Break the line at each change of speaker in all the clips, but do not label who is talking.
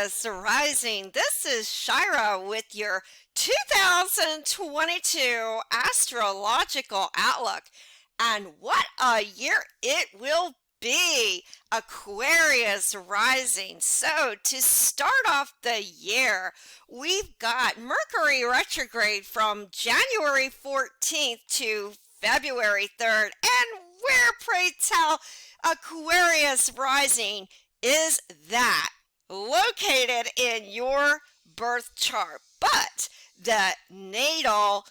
Aquarius Rising. This is Shira with your 2022 astrological outlook. And what a year it will be! Aquarius Rising. So to start off the year, we've got Mercury Retrograde from January 14th to February 3rd. And where, pray tell, Aquarius Rising is that? Located in your birth chart, but the natal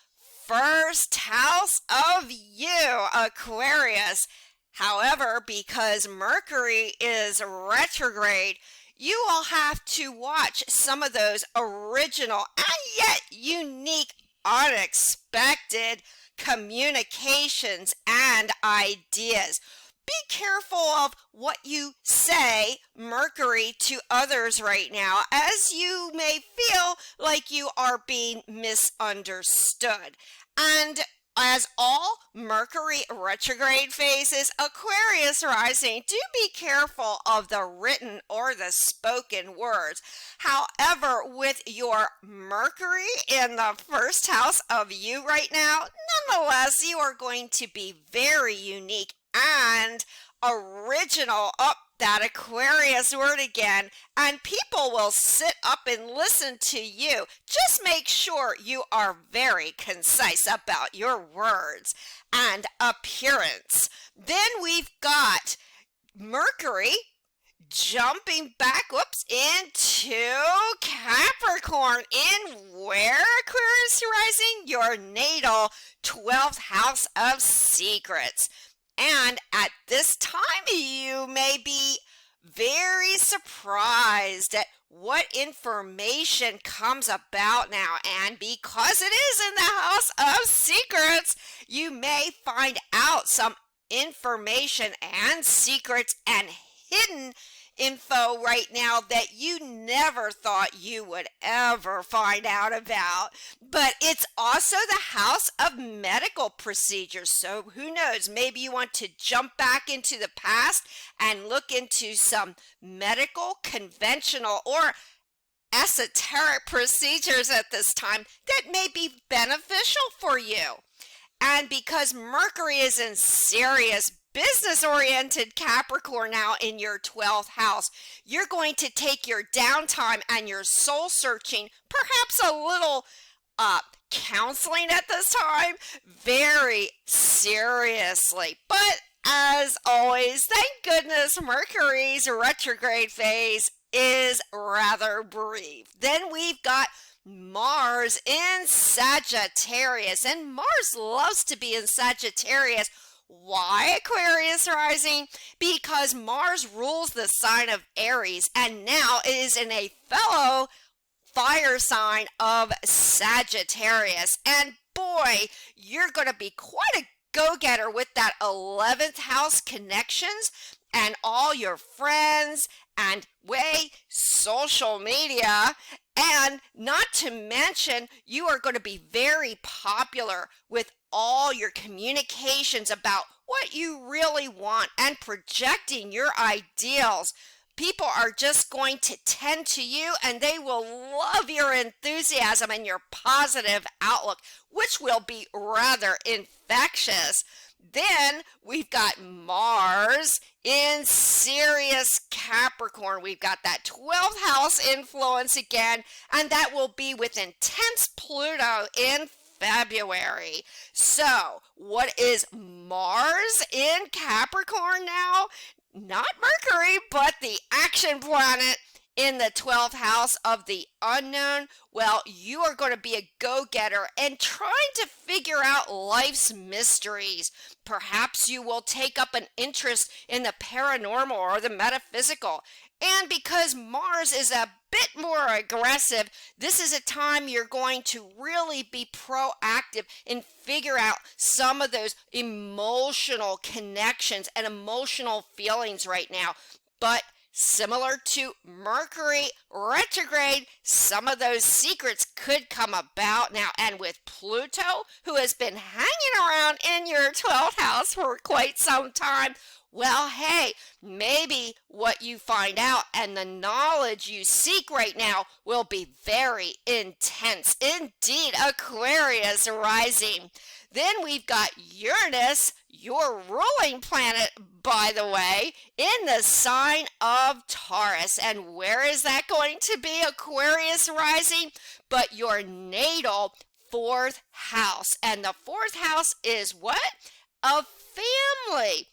first house of you, Aquarius. However, because Mercury is retrograde, you will have to watch some of those original and yet unique, unexpected communications and ideas. Be careful of what you say, Mercury, to others right now, as you may feel like you are being misunderstood. And as all Mercury retrograde phases, Aquarius Rising, do be careful of the written or the spoken words. However, with your Mercury in the first house of you right now, nonetheless, you are going to be very unique and original. Up that Aquarius word again, and people will sit up and listen to you. Just make sure you are very concise about your words and appearance. Then we've got Mercury jumping back, into Capricorn, in where, Aquarius Rising? Your natal 12th house of secrets. And at this time, you may be very surprised at what information comes about now. And because it is in the house of secrets, you may find out some information and secrets and hidden info right now that you never thought you would ever find out about. But it's also the house of medical procedures. So who knows, maybe you want to jump back into the past and look into some medical, conventional, or esoteric procedures at this time that may be beneficial for you. And because Mercury is in serious business-oriented Capricorn now in your 12th house, you're going to take your downtime and your soul searching, perhaps a little counseling at this time, very seriously. But as always, thank goodness Mercury's retrograde phase is rather brief. Then we've got Mars in Sagittarius, and Mars loves to be in Sagittarius. Why, Aquarius Rising? Because Mars rules the sign of Aries, and now it is in a fellow fire sign of Sagittarius. And boy, you're going to be quite a go-getter with that 11th house connections and all your friends and social media. And not to mention, you are going to be very popular with all your communications about what you really want and projecting your ideals. People are just going to tend to you, and they will love your enthusiasm and your positive outlook, which will be rather infectious. Then we've got Mars in serious Capricorn. We've got that 12th house influence again, and that will be with intense Pluto in February. So what is Mars in Capricorn now? Not Mercury, but the action planet in the 12th house of the unknown. Well, you are going to be a go-getter and trying to figure out life's mysteries. Perhaps you will take up an interest in the paranormal or the metaphysical. And because Mars is a bit more aggressive, this is a time you're going to really be proactive and figure out some of those emotional connections and emotional feelings right now. But similar to Mercury retrograde, some of those secrets could come about now. And with Pluto, who has been hanging around in your 12th house for quite some time, well, hey, maybe what you find out and the knowledge you seek right now will be very intense. Indeed, Aquarius rising. Then we've got Uranus, your ruling planet, by the way, in the sign of Taurus. And where is that going to be, Aquarius rising? But your natal 4th house. And the 4th house is what? A family.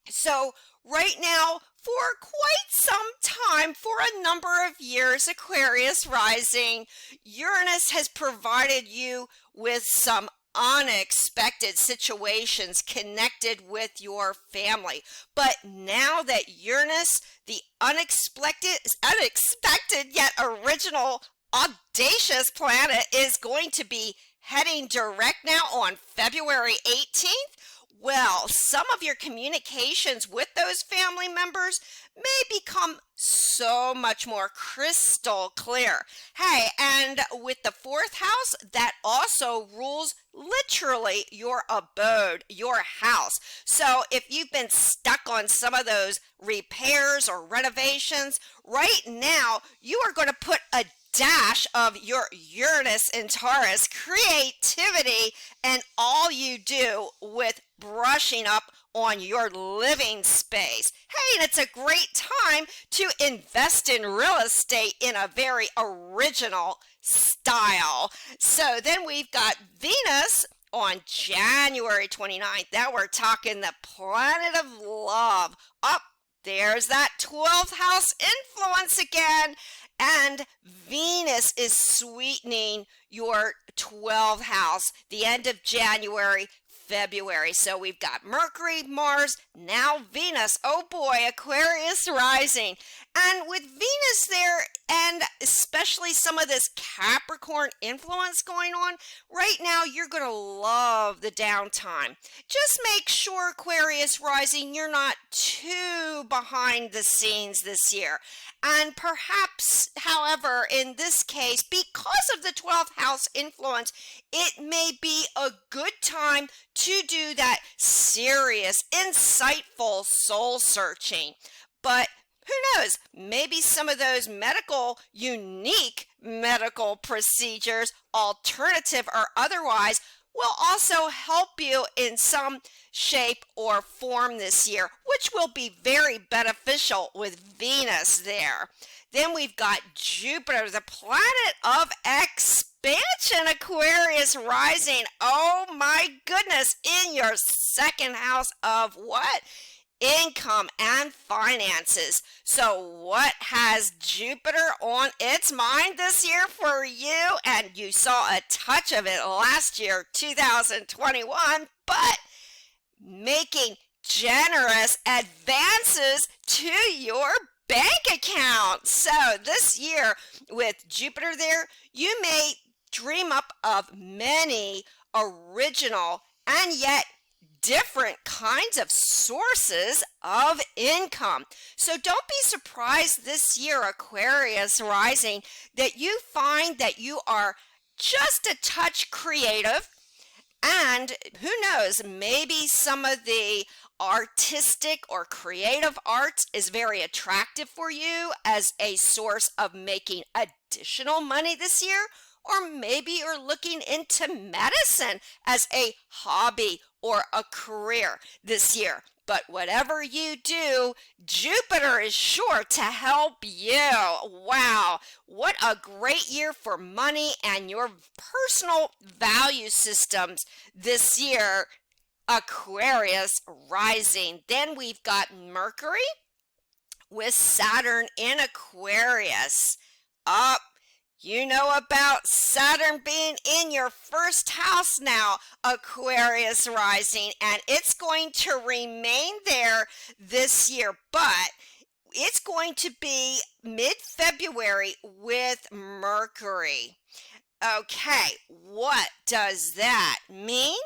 So right now, for quite some time, for a number of years, Aquarius rising, Uranus has provided you with some unexpected situations connected with your family. But now that Uranus, the unexpected yet original, audacious planet, is going to be heading direct now on February 18th, well, some of your communications with those family members may become so much more crystal clear. Hey, and with the 4th house, that also rules literally your abode, your house. So if you've been stuck on some of those repairs or renovations, right now you are going to put a dash of your Uranus and Taurus creativity and all you do with brushing up on your living space. Hey, and it's a great time to invest in real estate in a very original style. So then we've got Venus on January 29th. Now we're talking the planet of love. Up there's that 12th house influence again. And Venus is sweetening your 12th house, the end of January, February. So we've got Mercury, Mars, now Venus. Oh boy, Aquarius rising. And with Venus there, and especially some of this Capricorn influence going on, right now you're going to love the downtime. Just make sure, Aquarius rising, you're not too behind the scenes this year. And perhaps, however, in this case, because of the 12th house influence, it may be a good time to do that serious, insightful soul searching. But who knows, maybe some of those unique medical procedures, alternative or otherwise, will also help you in some shape or form this year, which will be very beneficial with Venus there. Then we've got Jupiter, the planet of expansion, Aquarius rising. Oh my goodness, in your 2nd house of what? Income and finances. So what has Jupiter on its mind this year for you? And you saw a touch of it last year, 2021, but making generous advances to your bank account. So this year with Jupiter there, you may dream up of many original and yet different kinds of sources of income. So don't be surprised this year, Aquarius rising, that you find that you are just a touch creative, and who knows, maybe some of the artistic or creative arts is very attractive for you as a source of making additional money this year. Or maybe you're looking into medicine as a hobby or a career this year. But whatever you do, Jupiter is sure to help you. Wow, what a great year for money and your personal value systems this year, Aquarius rising. Then we've got Mercury with Saturn in Aquarius. Up. You know about Saturn being in your 1st house now, Aquarius rising, and it's going to remain there this year, but it's going to be mid-February with Mercury. Okay, what does that mean?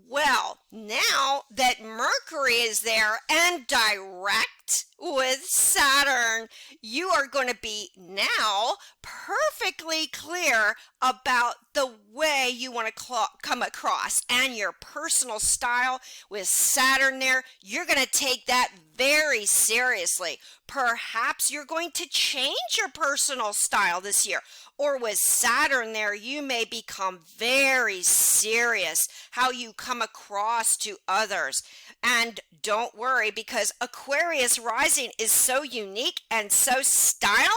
Well, now that Mercury is there and direct conjunct with Saturn, you are going to be now perfectly clear about the way you want to come across and your personal style. With Saturn there, you're going to take that very seriously. Perhaps you're going to change your personal style this year. Or with Saturn there, you may become very serious how you come across to others. And don't worry, because Aquarius rising is so unique and so styling.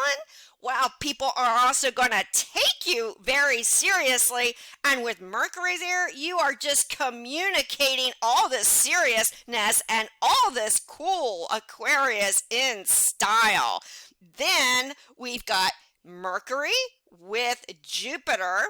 Well, people are also going to take you very seriously. And with Mercury there, you are just communicating all this seriousness and all this cool Aquarius in style. Then we've got Mercury with Jupiter,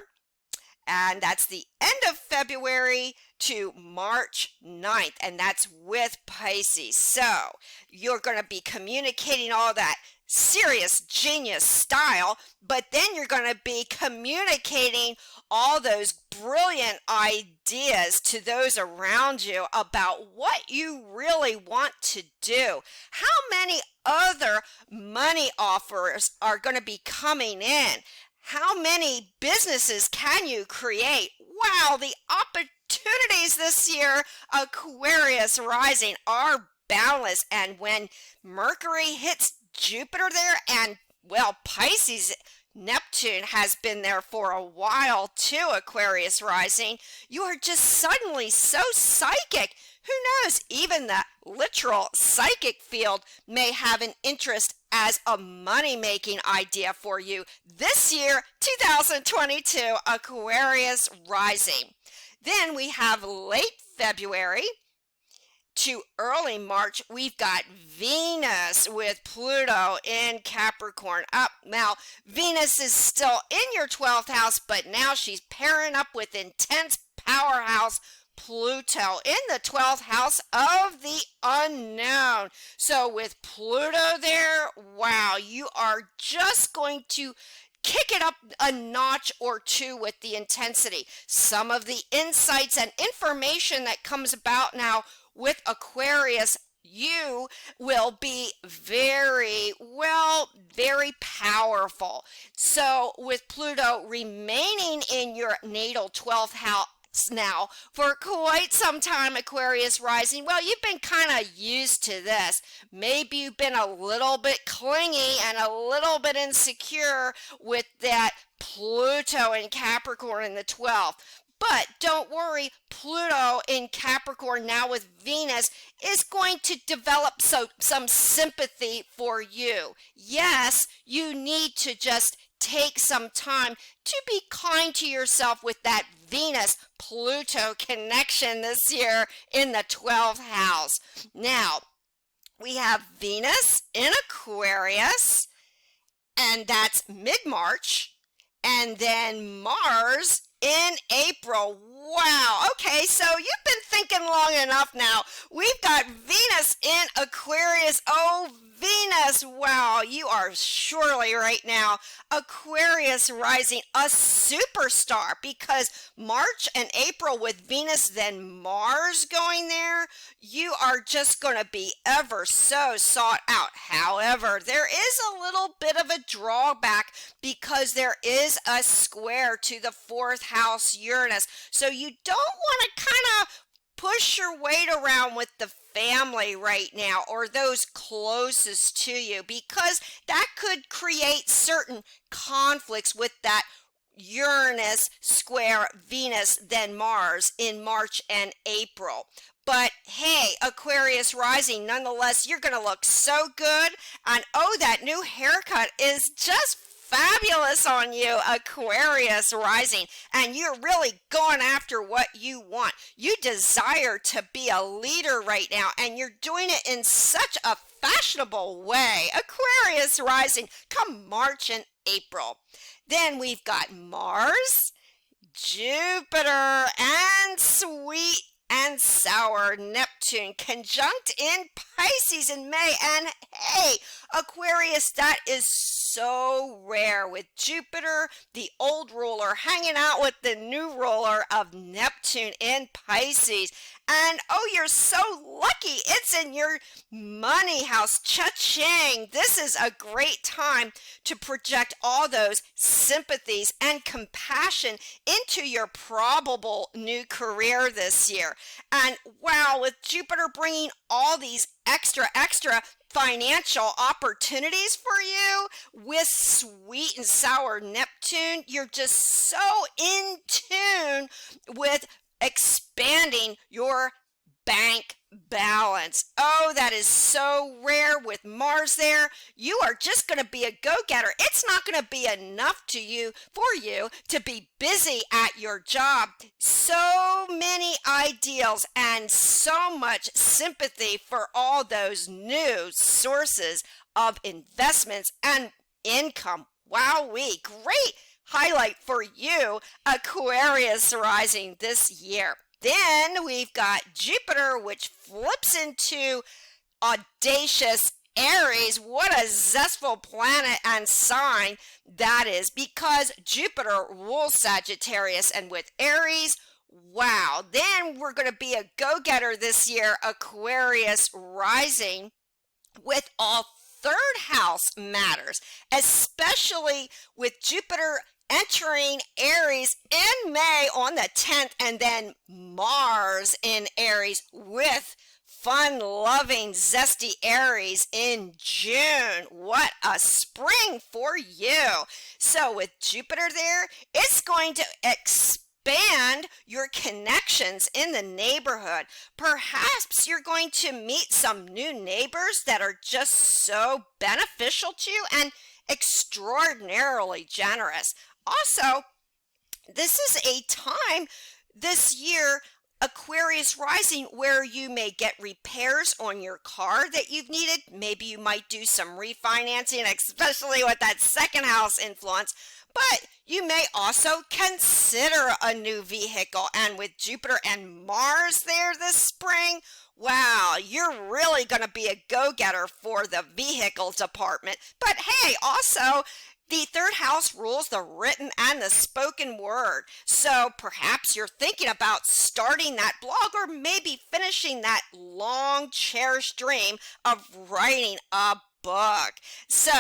and that's the end of February to March 9th, and that's with Pisces. So you're going to be communicating all that serious genius style, but then you're going to be communicating all those brilliant ideas to those around you about what you really want to do. How many other money offers are going to be coming in? How many businesses can you create? Wow, the opportunities this year, Aquarius rising, are boundless. And when Mercury hits Jupiter there, and well, Pisces, Neptune has been there for a while too, Aquarius rising, you are just suddenly so psychic. Who knows, even the literal psychic field may have an interest as a money-making idea for you this year, 2022, Aquarius rising. Then we have late February to early March, we've got Venus with Pluto in Capricorn. Now, Venus is still in your 12th house, but now she's pairing up with intense powerhouse Pluto in the 12th house of the unknown. So with Pluto there, wow, you are just going to kick it up a notch or two with the intensity. Some of the insights and information that comes about now with Aquarius, you will be very powerful. So with Pluto remaining in your natal 12th house now for quite some time, Aquarius rising, well, you've been kind of used to this. Maybe you've been a little bit clingy and a little bit insecure with that Pluto in Capricorn in the 12th. But don't worry, Pluto in Capricorn now with Venus is going to develop some sympathy for you. Yes, you need to just take some time to be kind to yourself with that Venus-Pluto connection this year in the 12th house. Now, we have Venus in Aquarius, and that's mid-March, and then Mars in April. Wow. Okay, so you've been thinking long enough now. We've got Venus in Aquarius. Oh, Venus. Wow, you are surely right now Aquarius rising, a superstar, because March and April with Venus, then Mars going there, you are just going to be ever so sought out. However, there is a little bit of a drawback because there is a square to the 4th house Uranus. So you don't want to kind of push your weight around with the family right now or those closest to you, because that could create certain conflicts with that Uranus square Venus then Mars in March and April. But hey, Aquarius rising, nonetheless, you're going to look so good. And oh, that new haircut is just fabulous on you, Aquarius rising, and you're really going after what you want. You desire to be a leader right now, and you're doing it in such a fashionable way. Aquarius rising, come March and April. Then we've got Mars, Jupiter, and sweet and sour Neptune conjunct in Pisces in May. And hey, Aquarius, that is so rare with Jupiter, the old ruler, hanging out with the new ruler of Neptune in Pisces. And oh, you're so lucky. It's in your money house. Cha-ching. This is a great time to project all those sympathies and compassion into your probable new career this year. And wow, with Jupiter bringing all these extra financial opportunities for you with sweet and sour Neptune, you're just so in tune with expanding your bank balance. Oh, that is so rare with Mars there. You are just going to be a go-getter. It's not going to be enough for you to be busy at your job. So many ideals and so much sympathy for all those new sources of investments and income. Wowee, great highlight for you, Aquarius rising this year. Then we've got Jupiter, which flips into audacious Aries. What a zestful planet and sign that is, because Jupiter rules Sagittarius, and with Aries, wow, then we're going to be a go-getter this year, Aquarius rising, with all third house matters, especially with Jupiter entering Aries in May on the 10th, and then Mars in Aries with fun-loving, zesty Aries in June. What a spring for you. So with Jupiter there, it's going to expand your connections in the neighborhood. Perhaps you're going to meet some new neighbors that are just so beneficial to you and extraordinarily generous. Also, this is a time this year, Aquarius rising, where you may get repairs on your car that you've needed. Maybe you might do some refinancing, especially with that second house influence. But you may also consider a new vehicle. And with Jupiter and Mars there this spring, wow, you're really going to be a go-getter for the vehicle department. But hey, also, the third house rules the written and the spoken word. So perhaps you're thinking about starting that blog, or maybe finishing that long cherished dream of writing a book. So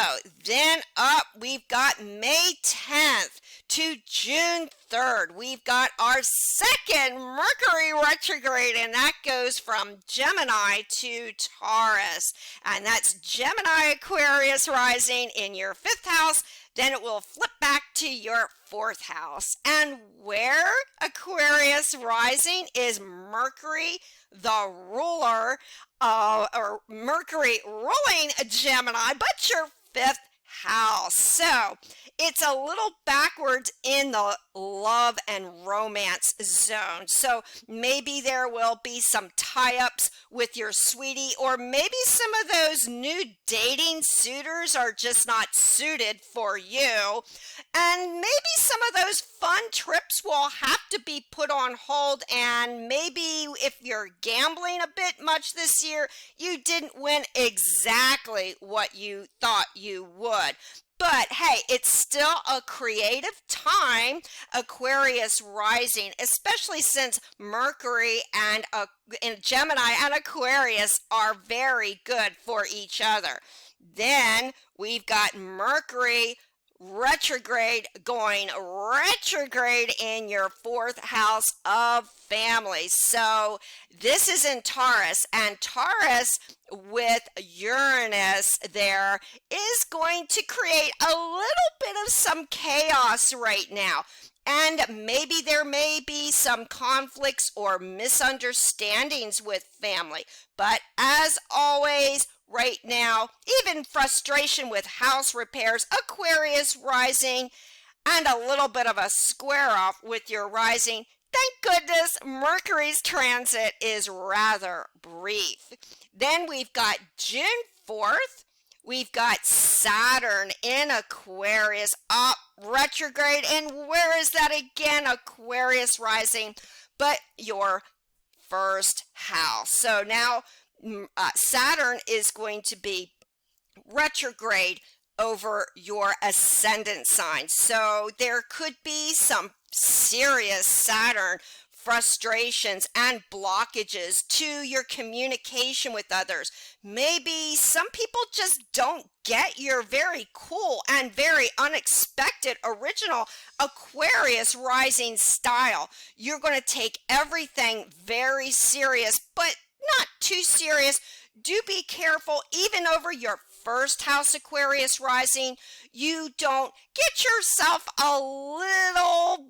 then up, we've got May 10th to June 3rd. We've got our second Mercury retrograde, and that goes from Gemini to Taurus. And that's Gemini Aquarius rising in your 5th house. Then it will flip back to your 4th house. And where Aquarius rising is Mercury, the ruler, or Mercury ruling Gemini, but your 5th house. So it's a little backwards in the love and romance zone. So maybe there will be some tie-ups with your sweetie, or maybe some of those new dating suitors are just not suited for you. And maybe some of those fun trips will have to be put on hold. And maybe if you're gambling a bit much this year, you didn't win exactly what you thought you would. But hey, it's still a creative time, Aquarius rising, especially since Mercury and Gemini and Aquarius are very good for each other. Then we've got Mercury retrograde going retrograde in your 4th house of family. So this is in Taurus, and Taurus with Uranus there is going to create a little bit of some chaos right now. And maybe there may be some conflicts or misunderstandings with family. But as always, right now, even frustration with house repairs, Aquarius rising, and a little bit of a square off with your rising. Thank goodness Mercury's transit is rather brief. Then we've got June 4th. We've got Saturn in Aquarius up retrograde. And where is that again? Aquarius rising, but your 1st house. So now Saturn is going to be retrograde over your ascendant sign. So there could be some serious Saturn frustrations and blockages to your communication with others. Maybe some people just don't get your very cool and very unexpected original Aquarius rising style. You're going to take everything very serious, but not too serious. Do be careful, even over your first house Aquarius rising, you don't get yourself a little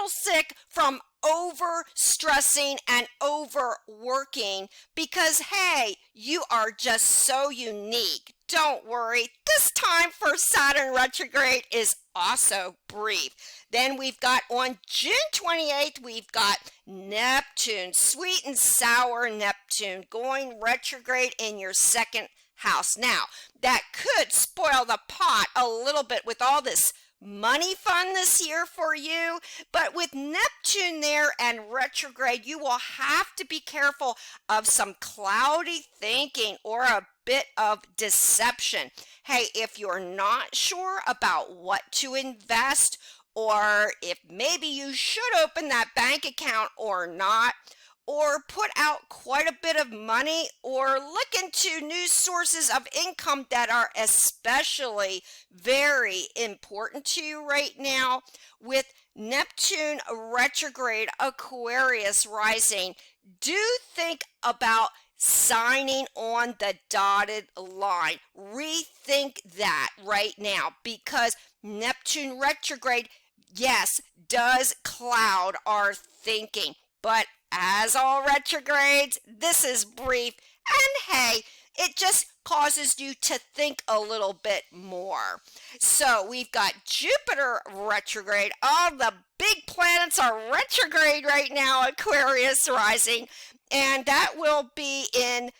sick from over stressing and overworking, because hey, you are just so unique. Don't worry, this time for Saturn retrograde is also brief. Then we've got on June 28th, we've got Neptune, sweet and sour Neptune, going retrograde in your second house. Now, that could spoil the pot a little bit with all this money fun this year for you, but with Neptune there and retrograde, you will have to be careful of some cloudy thinking or a bit of deception. Hey, if you're not sure about what to invest, or if maybe you should open that bank account or not, or put out quite a bit of money, or look into new sources of income that are especially very important to you right now, with Neptune retrograde Aquarius rising, do think about signing on the dotted line. Rethink that right now, because Neptune retrograde, yes, does cloud our thinking, but as all retrogrades, this is brief, and hey, it just causes you to think a little bit more. So we've got Jupiter retrograde. All the big planets are retrograde right now, Aquarius rising, and that will be in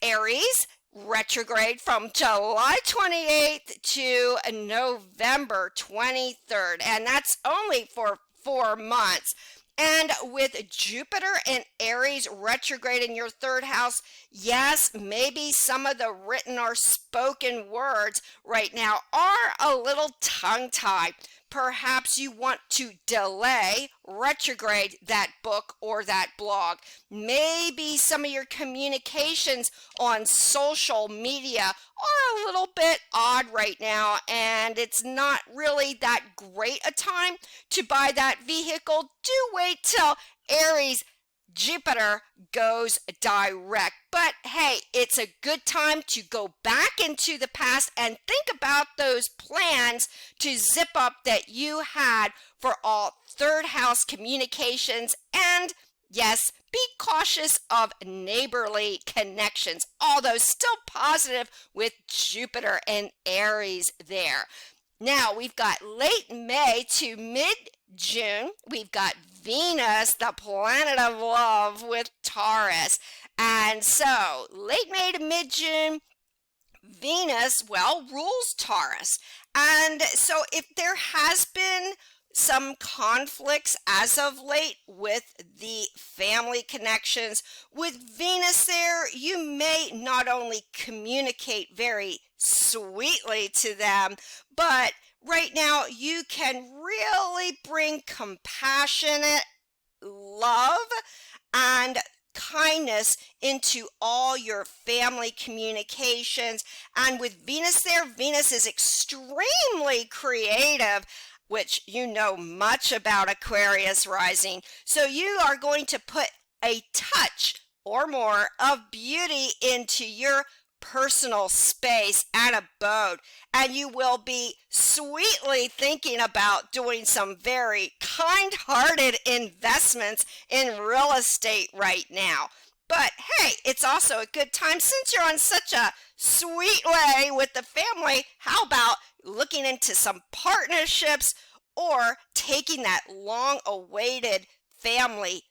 Aries retrograde from July 28th to November 23rd, and that's only for 4 months. And with Jupiter and Aries retrograde in your third house, yes, maybe some of the written or spoken words right now are a little tongue-tied. Perhaps you want to delay, retrograde that book or that blog. Maybe some of your communications on social media are a little bit odd right now, and it's not really that great a time to buy that vehicle. Do wait till Aries Jupiter goes direct. But hey, it's a good time to go back into the past and think about those plans to zip up that you had for all third house communications. And yes, be cautious of neighborly connections, although still positive with Jupiter and Aries there. Now we've got late May to mid-June. We've got Venus, the planet of love, with Taurus. And so late May to mid-June, Venus, well, rules Taurus. And so if there has been some conflicts as of late with the family connections, with Venus there, you may not only communicate very sweetly to them, but right now you can really bring compassionate love and kindness into all your family communications. And with Venus there, Venus is extremely creative, which you know much about, Aquarius rising. So you are going to put a touch or more of beauty into your personal space and abode, and you will be sweetly thinking about doing some very kind-hearted investments in real estate right now. But hey, it's also a good time, since you're on such a sweet way with the family. How about looking into some partnerships or taking that long-awaited family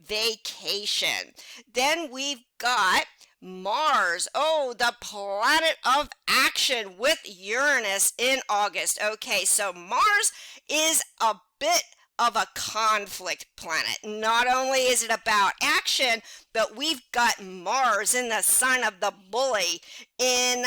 vacation? Then we've got Mars, oh, the planet of action, with Uranus in August. Okay, so Mars is a bit of a conflict planet. Not only is it about action, but we've got Mars in the sign of the bully in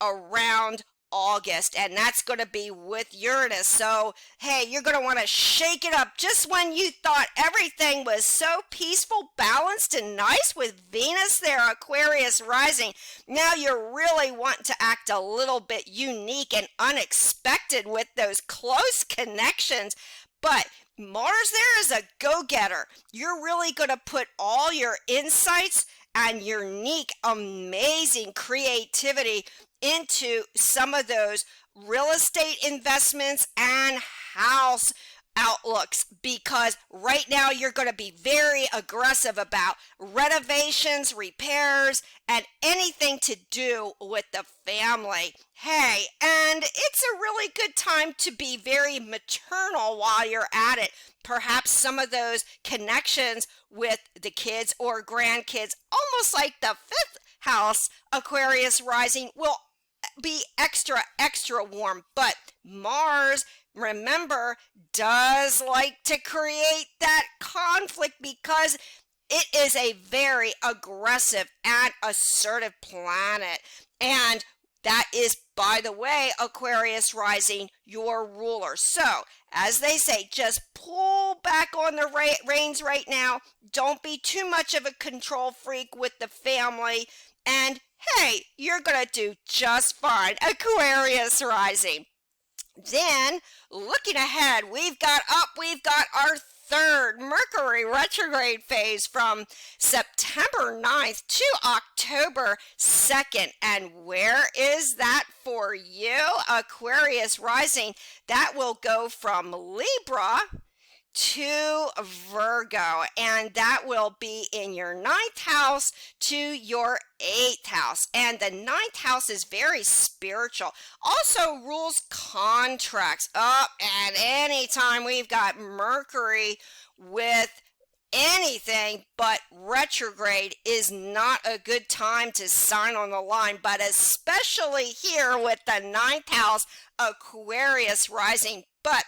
around August, and that's going to be with Uranus. So, hey, you're going to want to shake it up just when you thought everything was so peaceful, balanced, and nice with Venus there, Aquarius rising. Now you're really wanting to act a little bit unique and unexpected with those close connections. But Mars there is a go-getter. You're really going to put all your insights and your unique, amazing creativity into some of those real estate investments and house outlooks, because right now you're going to be very aggressive about renovations, repairs, and anything to do with the family. Hey, and it's a really good time to be very maternal while you're at it. Perhaps some of those connections with the kids or grandkids, almost like the fifth house, Aquarius rising, will be extra warm. But Mars, remember, does like to create that conflict because it is a very aggressive and assertive planet. And that is, by the way, Aquarius rising, your ruler. So, as they say, just pull back on the reins right now. Don't be too much of a control freak with the family. And hey, you're going to do just fine, Aquarius rising. Then, looking ahead, we've got our third Mercury retrograde phase from September 9th to October 2nd. And where is that for you, Aquarius rising? That will go from Libra to Virgo, and that will be in your 9th house to your 8th house. And the 9th house is very spiritual, also rules contracts. And anytime we've got Mercury with anything but retrograde is not a good time to sign on the line, but especially here with the 9th house, Aquarius rising. But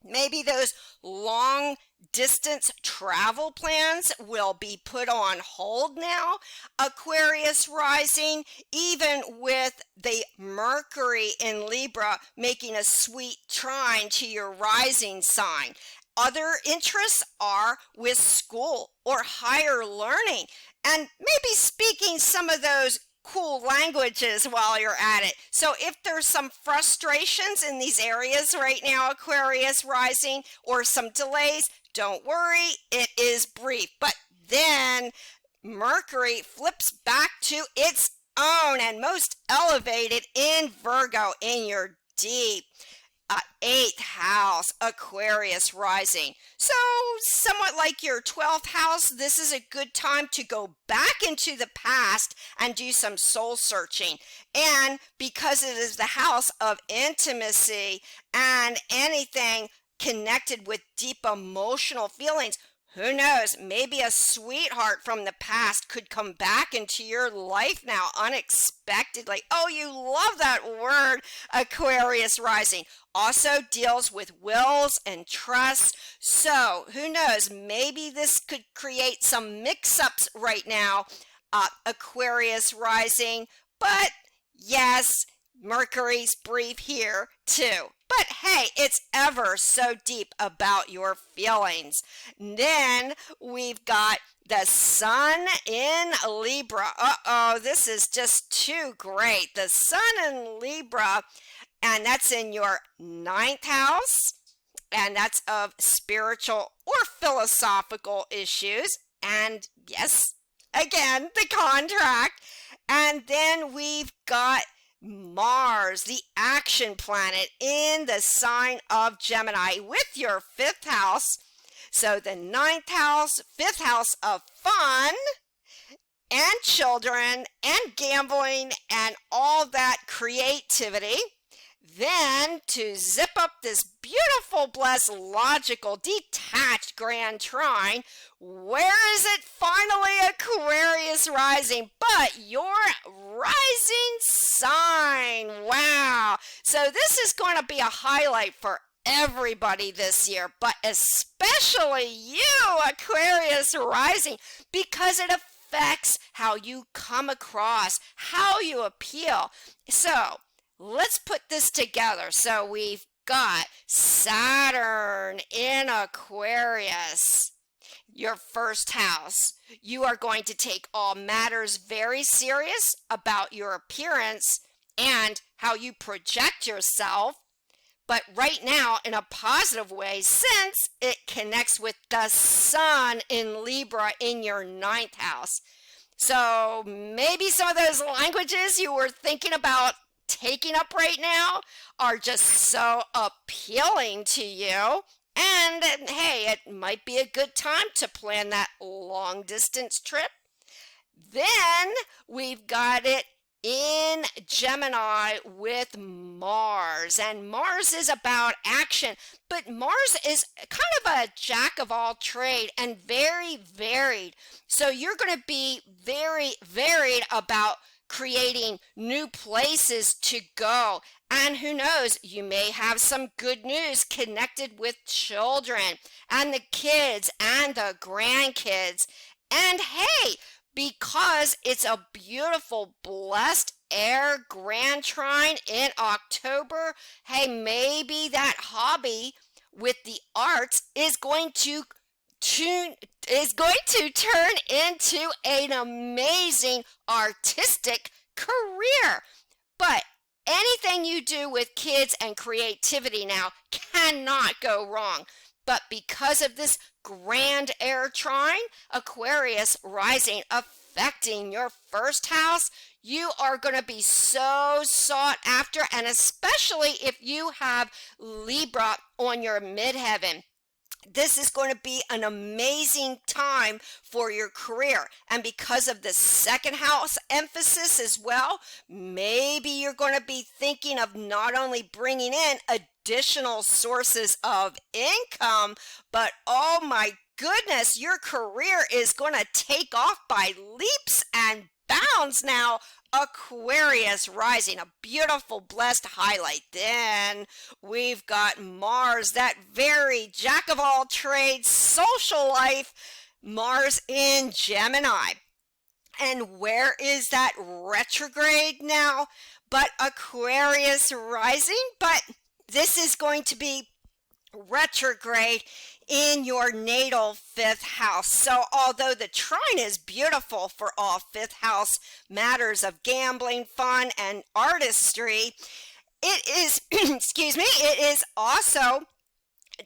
maybe those long distance travel plans will be put on hold now, Aquarius rising, even with the Mercury in Libra making a sweet trine to your rising sign. Other interests are with school or higher learning, and maybe speaking some of those cool languages while you're at it. So if there's some frustrations in these areas right now, Aquarius rising, or some delays, don't worry, it is brief. But then Mercury flips back to its own and most elevated in Virgo, in your deep 8th house, Aquarius rising. So somewhat like your 12th house, this is a good time to go back into the past and do some soul searching. And because it is the house of intimacy and anything connected with deep emotional feelings, who knows, maybe a sweetheart from the past could come back into your life now unexpectedly. Oh, you love that word, Aquarius rising. Also deals with wills and trusts. So who knows, maybe this could create some mix-ups right now, Aquarius rising. But yes, Mercury's brief here too. But hey, it's ever so deep about your feelings. Then we've got the Sun in Libra. This is just too great. The Sun in Libra, and that's in your 9th house, and that's of spiritual or philosophical issues. And yes, again, the contract. And then we've got Mars, the action planet, in the sign of Gemini with your 5th house. So the 9th house, 5th house of fun and children and gambling and all that creativity. Then to zip up this beautiful, blessed, logical, detached grand trine, where is it finally, Aquarius rising? But your rising sign. Wow. So this is going to be a highlight for everybody this year, but especially you, Aquarius rising, because it affects how you come across, how you appeal. So let's put this together. So we've got Saturn in Aquarius, your first house. You are going to take all matters very serious about your appearance and how you project yourself, but right now in a positive way, since it connects with the sun in Libra in your ninth house. So maybe some of those languages you were thinking about taking up right now are just so appealing to you. And hey, it might be a good time to plan that long distance trip. Then we've got it in Gemini with Mars, and Mars is about action, but Mars is kind of a jack of all trade and very varied. So you're going to be very varied about creating new places to go. And who knows, you may have some good news connected with children and the kids and the grandkids. And hey, because it's a beautiful, blessed air grand trine in October, hey, maybe that hobby with the arts is going to turn into an amazing artistic career. But anything you do with kids and creativity now cannot go wrong. But because of this grand air trine, Aquarius rising affecting your first house, you are going to be so sought after, and especially if you have Libra on your midheaven. This is going to be an amazing time for your career. And because of the second house emphasis as well, maybe you're going to be thinking of not only bringing in additional sources of income, but oh my goodness, your career is going to take off by leaps and bounds now. Aquarius rising, a beautiful blessed highlight. Then we've got Mars, that very jack of all trades, social life, Mars in Gemini. And where is that retrograde now? But Aquarius rising, but this is going to be retrograde in your natal fifth house. So although the trine is beautiful for all fifth house matters of gambling, fun, and artistry, it is, excuse me, it is also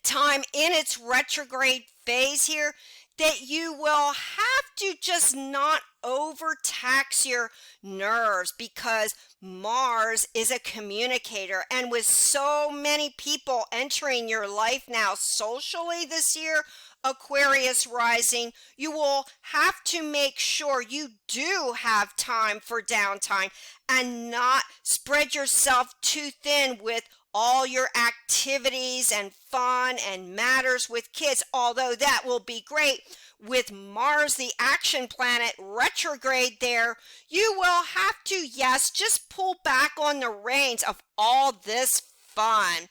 time in its retrograde phase here that you will have to just not overtax your nerves, because Mars is a communicator, and with so many people entering your life now socially this year, Aquarius rising, you will have to make sure you do have time for downtime and not spread yourself too thin with all your activities and fun and matters with kids, although that will be great. With Mars, the action planet, retrograde there, you will have to, yes, just pull back on the reins of all this fun.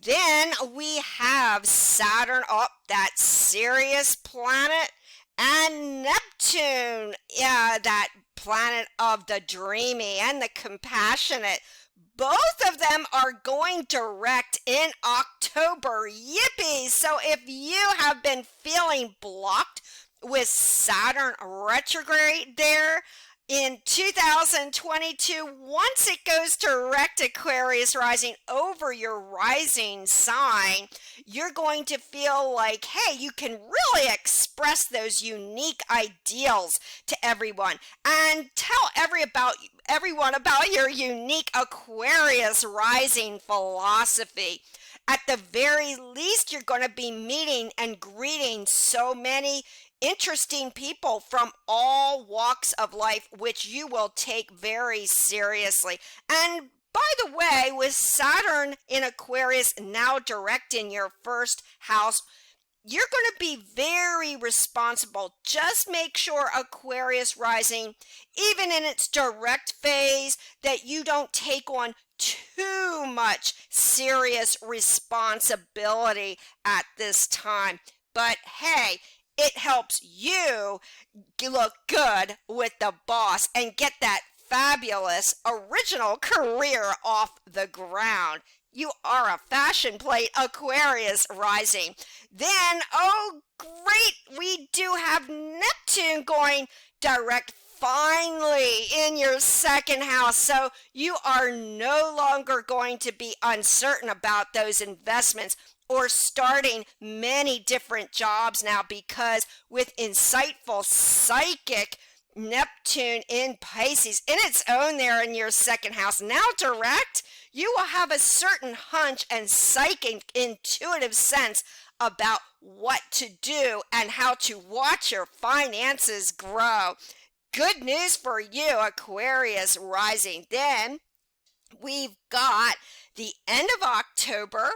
Then we have Saturn, that serious planet, and Neptune, that planet of the dreamy and the compassionate. Both of them are going direct in October. Yippee! So if you have been feeling blocked with Saturn retrograde there in 2022, once it goes direct Aquarius rising over your rising sign, you're going to feel like, hey, you can really express those unique ideals to everyone and tell everyone about your unique Aquarius rising philosophy. At the very least, you're going to be meeting and greeting so many interesting people from all walks of life, which you will take very seriously. And by the way, with Saturn in Aquarius now direct in your first house, you're going to be very responsible. Just make sure, Aquarius rising, even in its direct phase, that you don't take on too much serious responsibility at this time. But hey, it helps you look good with the boss and get that fabulous original career off the ground. You are a fashion plate, Aquarius rising. Then, oh great, we do have Neptune going direct finally in your second house. So you are no longer going to be uncertain about those investments or starting many different jobs now, because with insightful psychic Neptune in Pisces in its own there in your second house, now direct, you will have a certain hunch and psychic intuitive sense about what to do and how to watch your finances grow. Good news for you, Aquarius rising. Then we've got the end of October.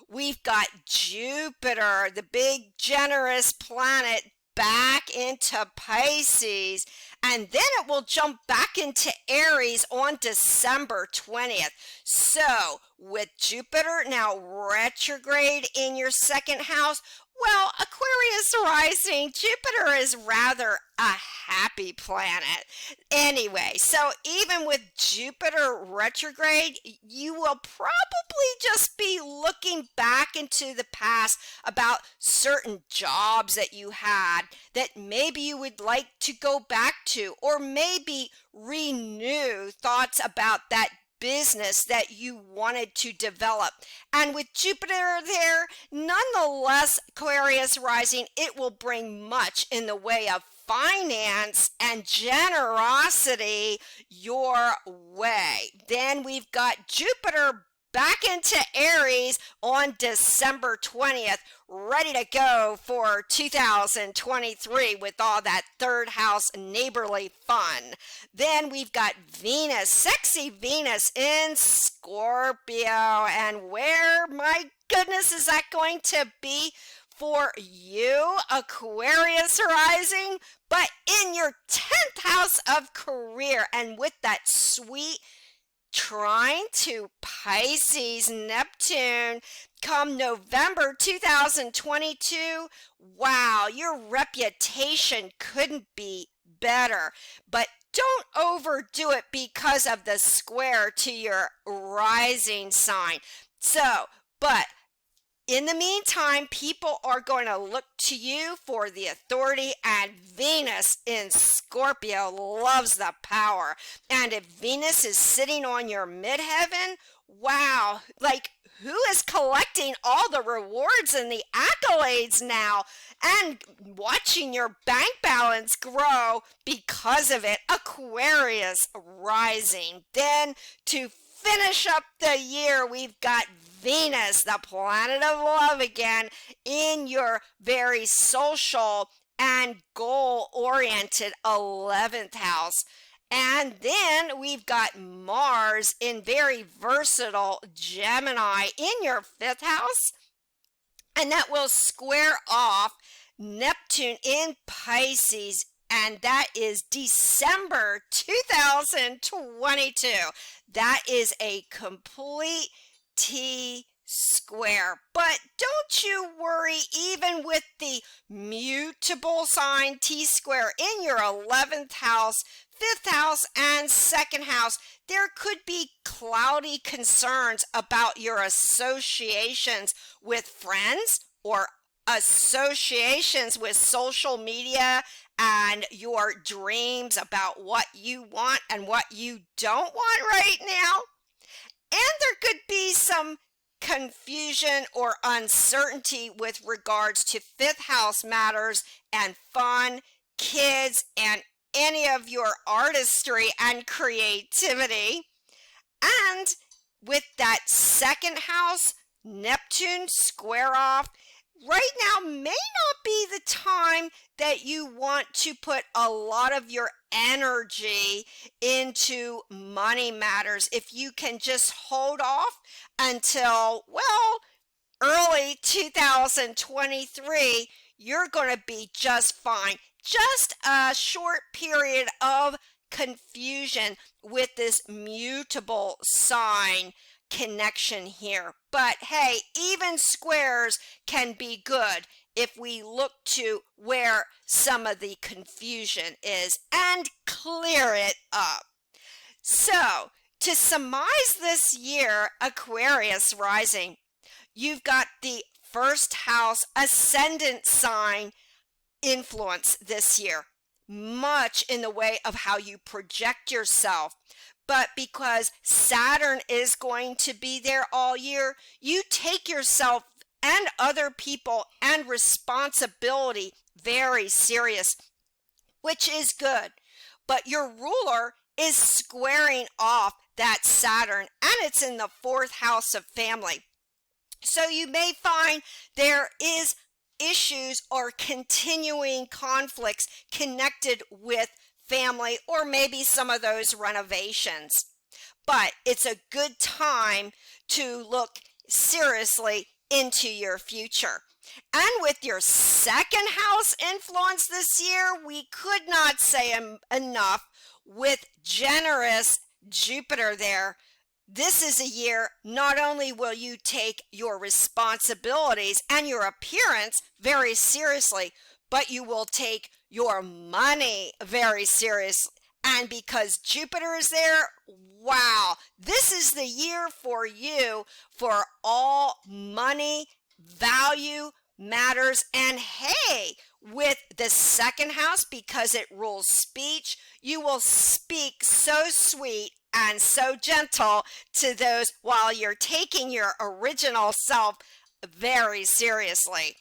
We've got Jupiter, the big generous planet, back into Pisces, and then it will jump back into Aries on December 20th. So with Jupiter now retrograde in your second house, well, Aquarius rising, Jupiter is rather a happy planet. Anyway, so even with Jupiter retrograde, you will probably just be looking back into the past about certain jobs that you had that maybe you would like to go back to, or maybe renew thoughts about that business that you wanted to develop. And with Jupiter there, nonetheless, Aquarius rising, it will bring much in the way of finance and generosity your way. Then we've got Jupiter back into Aries on December 20th, ready to go for 2023 with all that third house neighborly fun. Then we've got Venus, sexy Venus in Scorpio. And where, my goodness, is that going to be for you, Aquarius rising? But in your 10th house of career, and with that sweet trine to Pisces Neptune come November 2022, wow, your reputation couldn't be better. But don't overdo it because of the square to your rising sign. So, but in the meantime, people are going to look to you for the authority, and Venus in Scorpio loves the power. And if Venus is sitting on your midheaven, wow, like who is collecting all the rewards and the accolades now and watching your bank balance grow because of it? Aquarius rising. Then to finish up the year, we've got Venus, the planet of love again, in your very social and goal-oriented 11th house. And then we've got Mars in very versatile Gemini in your 5th house. And that will square off Neptune in Pisces, and that is December 2022. That is a complete T-square. But don't you worry, even with the mutable sign T-square in your 11th house, 5th house, and 2nd house, there could be cloudy concerns about your associations with friends or associations with social media and your dreams about what you want and what you don't want right now. And there could be some confusion or uncertainty with regards to 5th house matters and fun, kids, and any of your artistry and creativity. And with that 2nd house, Neptune square off, right now may not be the time that you want to put a lot of your energy into money matters. If you can just hold off until, well, early 2023, you're going to be just fine. Just a short period of confusion with this mutable sign connection here. But hey, even squares can be good if we look to where some of the confusion is and clear it up. So, to surmise this year, Aquarius rising, you've got the first house ascendant sign influence this year, much in the way of how you project yourself. But because Saturn is going to be there all year, you take yourself and other people and responsibility very serious, which is good. But your ruler is squaring off that Saturn, and it's in the fourth house of family. So you may find there is issues or continuing conflicts connected with family, or maybe some of those renovations. But it's a good time to look seriously into your future. And with your second house influence this year, we could not say enough. With generous Jupiter there, this is a year not only will you take your responsibilities and your appearance very seriously, but you will take your money very seriously. And because Jupiter is there, wow, this is the year for you for all money, value matters. And hey, with the second house, because it rules speech, you will speak so sweet and so gentle to those while you're taking your original self very seriously.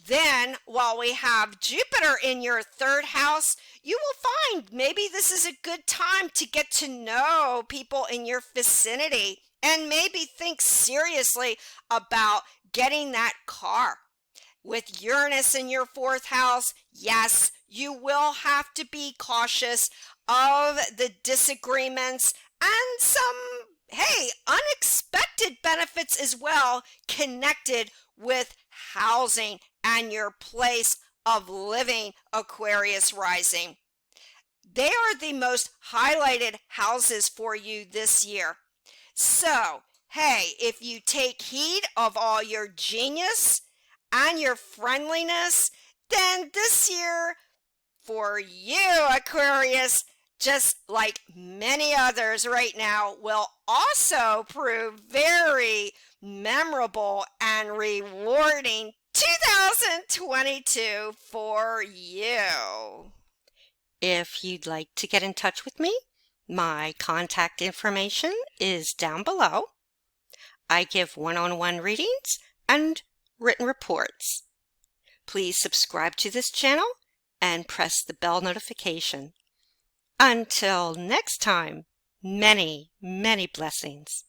Then, while we have Jupiter in your third house, you will find maybe this is a good time to get to know people in your vicinity and maybe think seriously about getting that car. With Uranus in your fourth house, yes, you will have to be cautious of the disagreements and some, hey, unexpected benefits as well connected with housing and your place of living, Aquarius rising. They are the most highlighted houses for you this year. So, hey, if you take heed of all your genius and your friendliness, then this year for you, Aquarius, just like many others right now, will also prove very memorable and rewarding 2022 for you. If you'd like to get in touch with me, my contact information is down below. I give one-on-one readings and written reports. Please subscribe to this channel and press the bell notification. Until next time, many, many blessings.